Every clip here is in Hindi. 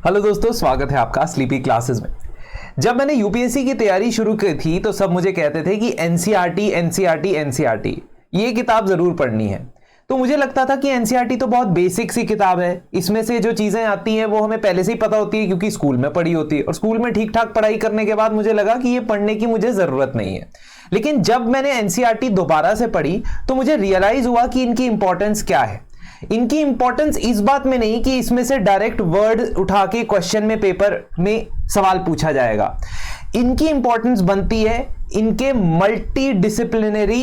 हेलो दोस्तों, स्वागत है आपका स्लीपी क्लासेस में। जब मैंने यूपीएससी की तैयारी शुरू की थी तो सब मुझे कहते थे कि एनसीईआरटी एनसीईआरटी एनसीईआरटी ये किताब जरूर पढ़नी है। तो मुझे लगता था कि एनसीईआरटी तो बहुत बेसिक सी किताब है, इसमें से जो चीजें आती हैं वो हमें पहले से ही पता होती है क्योंकि स्कूल में पढ़ी होती है, और स्कूल में ठीक ठाक पढ़ाई करने के बाद मुझे लगा कि ये पढ़ने की मुझे जरूरत नहीं है। लेकिन जब मैंने एनसीईआरटी दोबारा से पढ़ी तो मुझे रियलाइज हुआ कि इनकी इंपॉर्टेंस क्या है। इनकी इंपॉर्टेंस इस बात में नहीं कि इसमें से डायरेक्ट वर्ड उठा के क्वेश्चन में पेपर में सवाल पूछा जाएगा। इनकी इंपॉर्टेंस बनती है इनके मल्टी डिसिप्लिनरी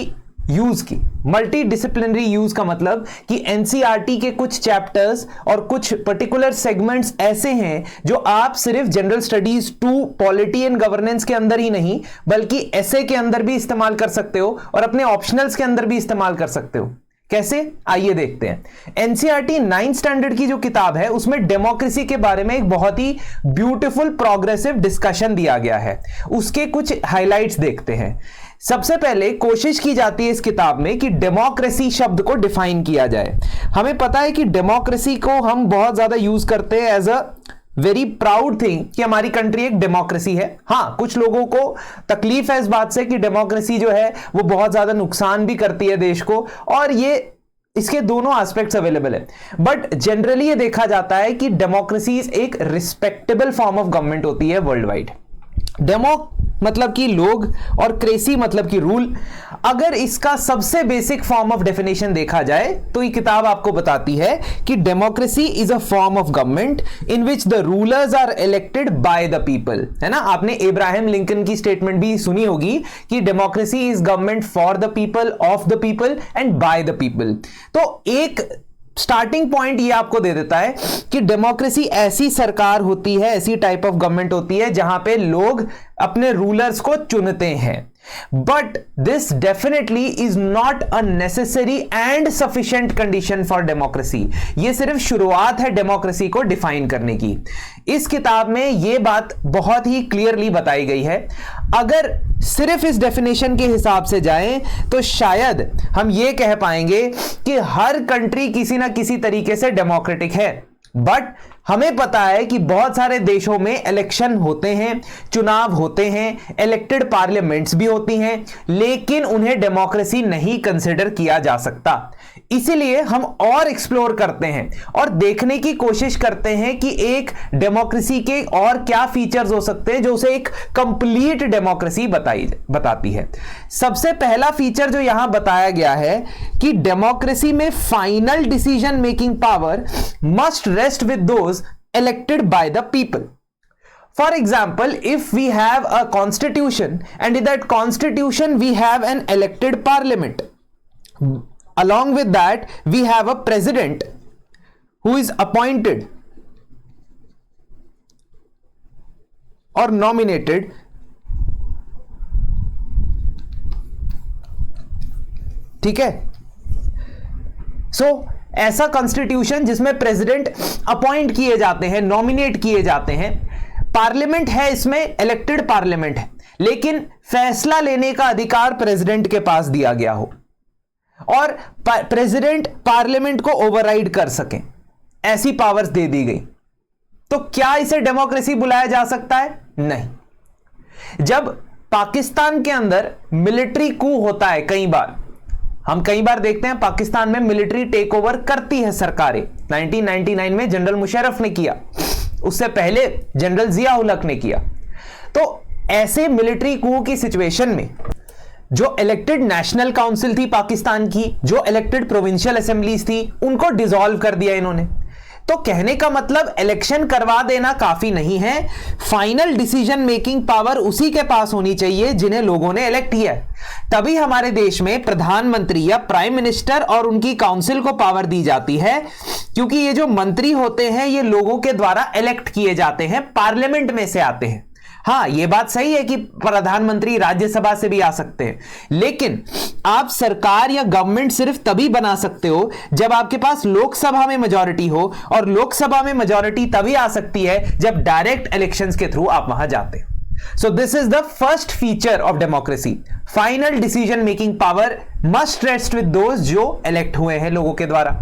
यूज की। मल्टी डिसिप्लिनरी यूज का मतलब कि एनसीईआरटी के कुछ चैप्टर्स और कुछ पर्टिकुलर सेगमेंट्स ऐसे हैं जो आप सिर्फ general studies 2 polity and governance के अंदर ही नहीं बल्कि एसए के अंदर भी इस्तेमाल कर सकते हो और अपने ऑप्शनल्स के अंदर भी इस्तेमाल कर सकते हो। कैसे, आइए देखते हैं। एनसीईआरटी 9th स्टैंडर्ड की जो किताब है उसमें डेमोक्रेसी के बारे में एक बहुत ही ब्यूटीफुल प्रोग्रेसिव डिस्कशन दिया गया है। उसके कुछ हाइलाइट्स देखते हैं। सबसे पहले कोशिश की जाती है इस किताब में कि डेमोक्रेसी शब्द को डिफाइन किया जाए। हमें पता है कि डेमोक्रेसी को हम बहुत ज्यादा यूज करते हैं as a very proud thing कि हमारी कंट्री एक डेमोक्रेसी है। हाँ, कुछ लोगों को तकलीफ है इस बात से कि डेमोक्रेसी जो है वो बहुत ज्यादा नुकसान भी करती है देश को, और ये इसके दोनों एस्पेक्ट्स अवेलेबल है। बट जनरली ये देखा जाता है कि डेमोक्रेसी एक रिस्पेक्टेबल फॉर्म ऑफ गवर्नमेंट होती है वर्ल्ड वाइड। डेमो मतलब कि लोग और क्रेसी मतलब कि रूल। अगर इसका सबसे बेसिक फॉर्म ऑफ डेफिनेशन देखा जाए तो ये किताब आपको बताती है कि democracy is a form of government in which the rulers are elected by the people. है ना, आपने इब्राहिम लिंकन की स्टेटमेंट भी सुनी होगी कि democracy is government for the people, of the people and bye the people. तो एक स्टार्टिंग पॉइंट ये आपको दे देता है कि डेमोक्रेसी ऐसी सरकार होती है, ऐसी टाइप ऑफ गवर्नमेंट होती है जहां पे लोग अपने रूलर्स को चुनते हैं। But this definitely is not a necessary and sufficient condition for democracy. ये सिर्फ शुरुआत है डेमोक्रेसी को डिफाइन करने की। इस किताब में यह बात बहुत ही क्लियरली बताई गई है। अगर सिर्फ इस डेफिनेशन के हिसाब से जाएं तो शायद हम ये कह पाएंगे कि हर कंट्री किसी ना किसी तरीके से डेमोक्रेटिक है। बट हमें पता है कि बहुत सारे देशों में इलेक्शन होते हैं, चुनाव होते हैं, इलेक्टेड पार्लियामेंट्स भी होती हैं, लेकिन उन्हें डेमोक्रेसी नहीं कंसिडर किया जा सकता। इसीलिए हम और एक्सप्लोर करते हैं और देखने की कोशिश करते हैं कि एक डेमोक्रेसी के और क्या फीचर्स हो सकते हैं जो उसे एक कंप्लीट डेमोक्रेसी बताती है। सबसे पहला फीचर जो यहां बताया गया है कि डेमोक्रेसी में final decision making power must rest with those elected by the people. For example, if we have a constitution and in that constitution we have an elected parliament, along with that we have a president who is appointed or nominated, ठीक है। ऐसा कॉन्स्टिट्यूशन जिसमें प्रेसिडेंट अपॉइंट किए जाते हैं, नॉमिनेट किए जाते हैं, पार्लियामेंट है, इसमें इलेक्टेड पार्लियामेंट है, लेकिन फैसला लेने का अधिकार प्रेसिडेंट के पास दिया गया हो और प्रेसिडेंट पार्लियामेंट को ओवरराइड कर सके, ऐसी पावर्स दे दी गई। तो क्या इसे डेमोक्रेसी बुलाया जा सकता है? नहीं। जब पाकिस्तान के अंदर मिलिट्री कू होता है, हम कई बार देखते हैं पाकिस्तान में मिलिट्री टेक ओवर करती है सरकारें। 1999 में जनरल मुशर्रफ ने किया, उससे पहले जनरल जिया उल हक ने किया। तो ऐसे मिलिट्री कू की सिचुएशन में जो इलेक्टेड नेशनल काउंसिल थी पाकिस्तान की, जो इलेक्टेड प्रोविंशियल असेंबलीज थी, उनको डिसॉल्व कर दिया इन्होंने। तो कहने का मतलब इलेक्शन करवा देना काफी नहीं है, फाइनल डिसीजन मेकिंग पावर उसी के पास होनी चाहिए जिन्हें लोगों ने इलेक्ट किया है। तभी हमारे देश में प्रधानमंत्री या प्राइम मिनिस्टर और उनकी काउंसिल को पावर दी जाती है, क्योंकि ये जो मंत्री होते हैं ये लोगों के द्वारा इलेक्ट किए जाते हैं, पार्लियामेंट में से आते हैं। हाँ, यह बात सही है कि प्रधानमंत्री राज्यसभा से भी आ सकते हैं, लेकिन आप सरकार या गवर्नमेंट सिर्फ तभी बना सकते हो जब आपके पास लोकसभा में मेजॉरिटी हो, और लोकसभा में मेजॉरिटी तभी आ सकती है जब डायरेक्ट इलेक्शंस के थ्रू आप वहां जाते हो। So this is the first feature of democracy. Final decision making power must rest with those जो elect हुए हैं लोगों के द्वारा.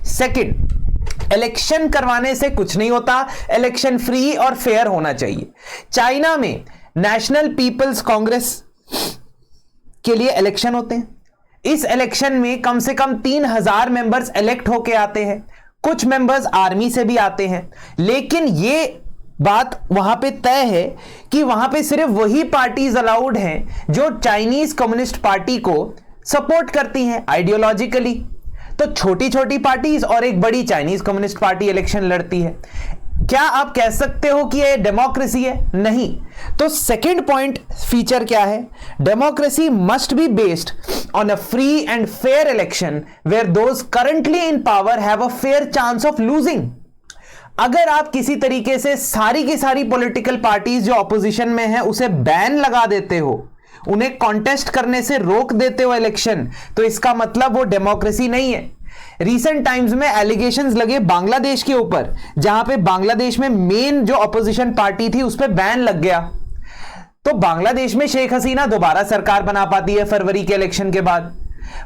Second, इलेक्शन करवाने से कुछ नहीं होता, इलेक्शन फ्री और फेयर होना चाहिए। चाइना में नेशनल पीपल्स कांग्रेस के लिए इलेक्शन होते हैं। इस इलेक्शन में कम से कम 3000 मेंबर्स इलेक्ट होके आते हैं, कुछ मेंबर्स आर्मी से भी आते हैं। लेकिन ये बात वहां पे तय है कि वहां पे सिर्फ वही पार्टीज अलाउड हैं जो चाइनीज कम्युनिस्ट पार्टी को सपोर्ट करती हैं आइडियोलॉजिकली। तो छोटी छोटी पार्टीज और एक बड़ी चाइनीज कम्युनिस्ट पार्टी इलेक्शन लड़ती है। क्या आप कह सकते हो कि यह डेमोक्रेसी है? नहीं। तो सेकंड पॉइंट फीचर क्या है? Democracy must be based on a free and fair election where those currently in power have a fair chance of losing. अगर आप किसी तरीके से सारी की सारी पॉलिटिकल पार्टीज जो ऑपोजिशन में है उसे बैन लगा देते हो, उन्हें कॉन्टेस्ट करने से रोक देते हो इलेक्शन, तो इसका मतलब वो डेमोक्रेसी नहीं है। रीसेंट टाइम्स में एलिगेशंस लगे बांग्लादेश के ऊपर, जहां पे बांग्लादेश में मेन जो ऑपोजिशन पार्टी थी उस पर बैन लग गया। तो बांग्लादेश में शेख हसीना दोबारा सरकार बना पाती है फरवरी के इलेक्शन के बाद।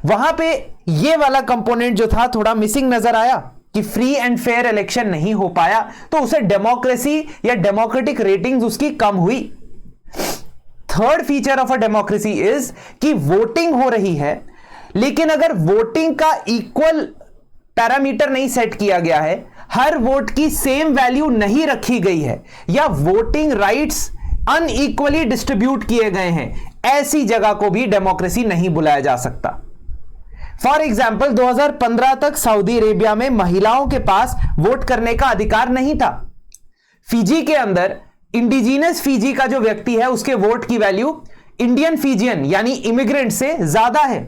वहां पे ये वाला कंपोनेंट जो था थोड़ा मिसिंग नजर आया कि फ्री एंड फेयर इलेक्शन नहीं हो पाया, तो उसे डेमोक्रेसी या डेमोक्रेटिक रेटिंग्स उसकी कम हुई। Third feature of a democracy is कि वोटिंग हो रही है, लेकिन अगर वोटिंग का इक्वल पैरामीटर नहीं सेट किया गया है, हर वोट की सेम वैल्यू नहीं रखी गई है, या वोटिंग राइट्स अनइक्वली डिस्ट्रीब्यूट किए गए हैं, ऐसी जगह को भी डेमोक्रेसी नहीं बुलाया जा सकता। फॉर एग्जाम्पल 2015 तक सऊदी अरेबिया में महिलाओं के पास वोट करने का अधिकार नहीं था। फिजी के अंदर इंडिजिनस फिजी का जो व्यक्ति है उसके वोट की वैल्यू इंडियन फिजियन यानी इमिग्रेंट से ज्यादा है।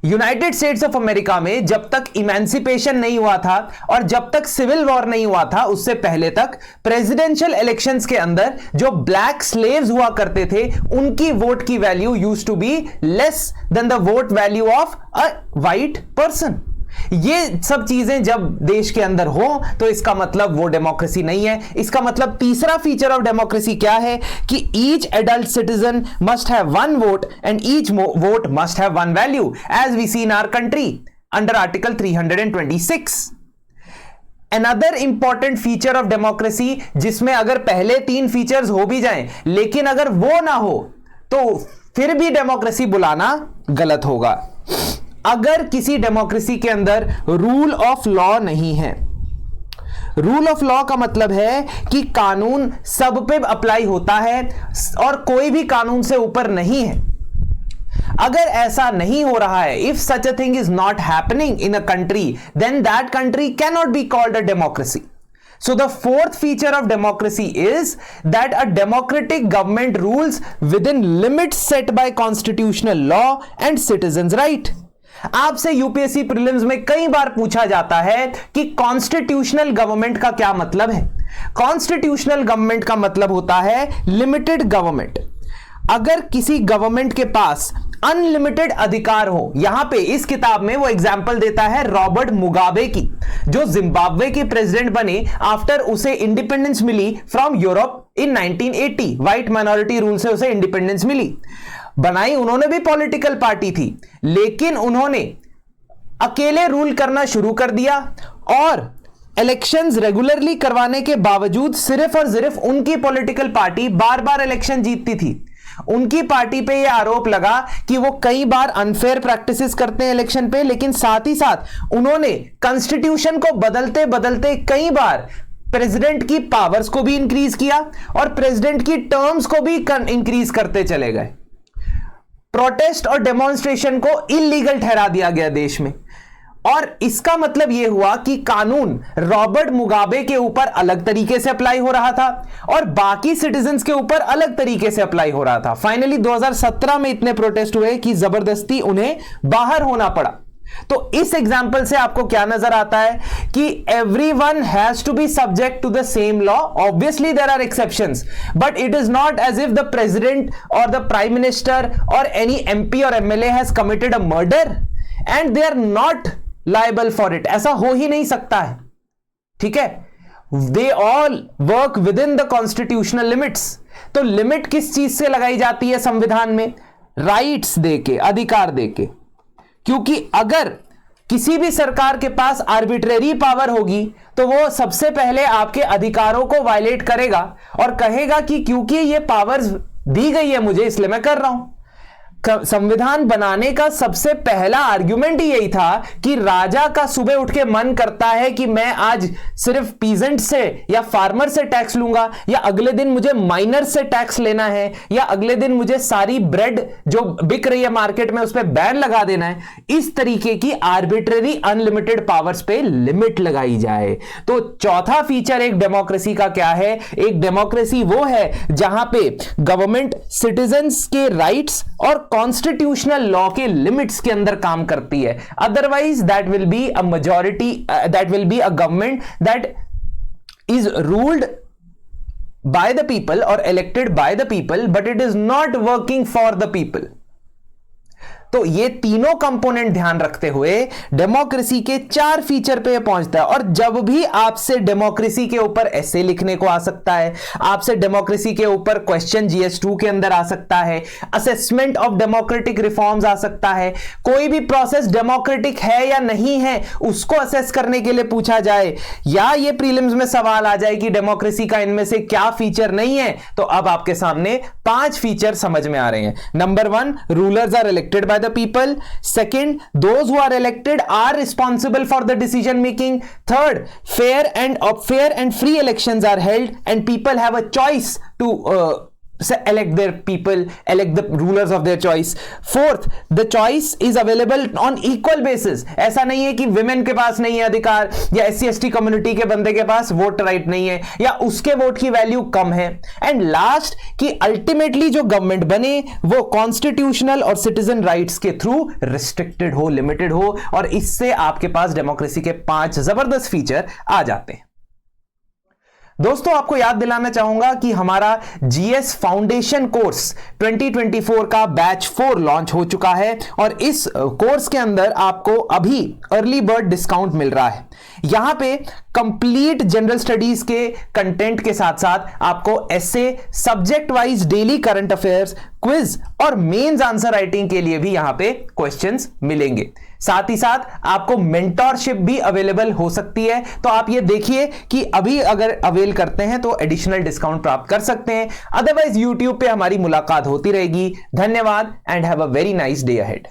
यूनाइटेड स्टेट्स ऑफ अमेरिका में जब तक इमेंसिपेशन नहीं हुआ था और जब तक सिविल वॉर नहीं हुआ था, उससे पहले तक प्रेसिडेंशियल इलेक्शंस के अंदर जो ब्लैक स्लेव्स हुआ करते थे उनकी वोट की value used to be less than the vote value of a white person. ये सब चीजें जब देश के अंदर हो तो इसका मतलब वो डेमोक्रेसी नहीं है। इसका मतलब तीसरा फीचर ऑफ डेमोक्रेसी क्या है कि each adult citizen must have one vote and each vote must have one value as we see in our country under article 326। Another important feature of democracy, जिसमें अगर पहले 3 फीचर्स हो भी जाएं लेकिन अगर वो ना हो तो फिर भी डेमोक्रेसी बुलाना गलत होगा। अगर किसी डेमोक्रेसी के अंदर रूल ऑफ लॉ नहीं है, रूल ऑफ लॉ का मतलब है कि कानून सब पे अप्लाई होता है और कोई भी कानून से ऊपर नहीं है। अगर ऐसा नहीं हो रहा है, if such a thing is not happening in a country, then that country can not be called a democracy. So the fourth feature of democracy is that a democratic government rules within limits set by constitutional law and citizens' right. आपसे यूपीएससी प्रीलिम्स में कई बार पूछा जाता है कि कॉन्स्टिट्यूशनल गवर्नमेंट का क्या मतलब है। कॉन्स्टिट्यूशनल गवर्नमेंट का मतलब होता है लिमिटेड गवर्नमेंट। अगर किसी गवर्नमेंट के पास अनलिमिटेड अधिकार हो, यहां पे इस किताब में वो एग्जाम्पल देता है रॉबर्ट मुगाबे की, जो जिम्बाब्वे के प्रेसिडेंट बने आफ्टर उसे इंडिपेंडेंस मिली from Europe in 1980। White minority rule से उसे इंडिपेंडेंस मिली। बनाई उन्होंने भी पॉलिटिकल पार्टी थी, लेकिन उन्होंने अकेले रूल करना शुरू कर दिया और इलेक्शंस रेगुलरली करवाने के बावजूद सिर्फ और सिर्फ उनकी पॉलिटिकल पार्टी बार बार इलेक्शन जीतती थी। उनकी पार्टी पे यह आरोप लगा कि वो कई बार अनफेयर प्रैक्टिसेस करते हैं इलेक्शन पे, लेकिन साथ ही साथ उन्होंने कॉन्स्टिट्यूशन को बदलते बदलते कई बार प्रेसिडेंट की पावर्स को भी इंक्रीज किया और प्रेसिडेंट की टर्म्स को भी इंक्रीज करते चले गए। प्रोटेस्ट और डेमोन्स्ट्रेशन को इलीगल ठहरा दिया गया देश में, और इसका मतलब यह हुआ कि कानून रॉबर्ट मुगाबे के ऊपर अलग तरीके से अप्लाई हो रहा था और बाकी सिटीजन्स के ऊपर अलग तरीके से अप्लाई हो रहा था। फाइनली 2017 में इतने प्रोटेस्ट हुए कि जबरदस्ती उन्हें बाहर होना पड़ा। तो इस एग्जाम्पल से आपको क्या नजर आता है कि everyone has to be subject to the same law. Obviously there are exceptions, but it is not as if the president और द प्राइम मिनिस्टर और एनी एमपी और MLA has committed a murder and they are not liable for it. ऐसा हो ही नहीं सकता है, ठीक है। They all work within the constitutional limits. तो लिमिट किस चीज से लगाई जाती है संविधान में? राइट्स देके, अधिकार देके। क्योंकि अगर किसी भी सरकार के पास आर्बिट्रेरी पावर होगी तो वो सबसे पहले आपके अधिकारों को वायलेट करेगा और कहेगा कि क्योंकि ये पावर्स दी गई है मुझे, इसलिए मैं कर रहा हूं। संविधान बनाने का सबसे पहला आर्गुमेंट यही था कि राजा का सुबह उठ के मन करता है कि मैं आज सिर्फ पीजेंट से या फार्मर से टैक्स लूंगा, या अगले दिन मुझे माइनर से टैक्स लेना है, या अगले दिन मुझे सारी ब्रेड जो बिक रही है मार्केट में उस पर बैन लगा देना है। इस तरीके की आर्बिट्रेरी अनलिमिटेड पावर्स पे लिमिट लगाई जाए। तो चौथा फीचर एक डेमोक्रेसी का क्या है? एक डेमोक्रेसी वो है जहां पे गवर्नमेंट सिटीजन्स के राइट्स और कॉन्स्टिट्यूशनल लॉ के लिमिट्स के अंदर काम करती है। Otherwise that will be a majority, that will be a government that is ruled by the people or elected by the people, but it is not working for the people. तो ये तीनों कंपोनेंट ध्यान रखते हुए डेमोक्रेसी के 4 फीचर पे पहुंचता है। और जब भी आपसे डेमोक्रेसी के ऊपर ऐसे लिखने को आ सकता है, आपसे डेमोक्रेसी के ऊपर क्वेश्चन GS2 के अंदर आ सकता है, असेसमेंट ऑफ डेमोक्रेटिक रिफॉर्म्स आ सकता है, कोई भी प्रोसेस डेमोक्रेटिक है या नहीं है उसको असेस करने के लिए पूछा जाए, या ये प्रीलिम्स में सवाल आ जाए कि डेमोक्रेसी का इनमें से क्या फीचर नहीं है, तो अब आपके सामने 5 फीचर समझ में आ रहे हैं। Number 1, rulers are elected by the people. Second, those who are elected are responsible for the decision making. Third, fair and free elections are held and people have a choice to elect their people, elect the rulers of their choice. Fourth, the choice is available on equal basis. ऐसा नहीं है कि women के पास नहीं है अधिकार, या SC/ST कम्युनिटी के बंदे के पास वोट राइट नहीं है, या उसके वोट की वैल्यू कम है। एंड लास्ट, कि अल्टीमेटली जो गवर्नमेंट बने वो कॉन्स्टिट्यूशनल और सिटीजन राइट्स के थ्रू रिस्ट्रिक्टेड हो, लिमिटेड हो, और इससे आपके पास डेमोक्रेसी के 5 जबरदस्त फीचर आ जाते हैं। दोस्तों, आपको याद दिलाना चाहूंगा कि हमारा GS फाउंडेशन कोर्स 2024 का बैच 4 लॉन्च हो चुका है, और इस कोर्स के अंदर आपको अभी अर्ली बर्ड डिस्काउंट मिल रहा है। यहां पे कंप्लीट जनरल स्टडीज के कंटेंट के साथ साथ आपको ऐसे, subject wise daily current affairs, quiz और मेंस आंसर राइटिंग के लिए भी यहां पे क्वेश्चंस मिलेंगे। साथ ही साथ आपको मेंटोरशिप भी अवेलेबल हो सकती है। तो आप ये देखिए कि अभी अगर अवेल करते हैं तो एडिशनल डिस्काउंट प्राप्त कर सकते हैं, अदरवाइज YouTube पे हमारी मुलाकात होती रहेगी। धन्यवाद and have a very nice day ahead.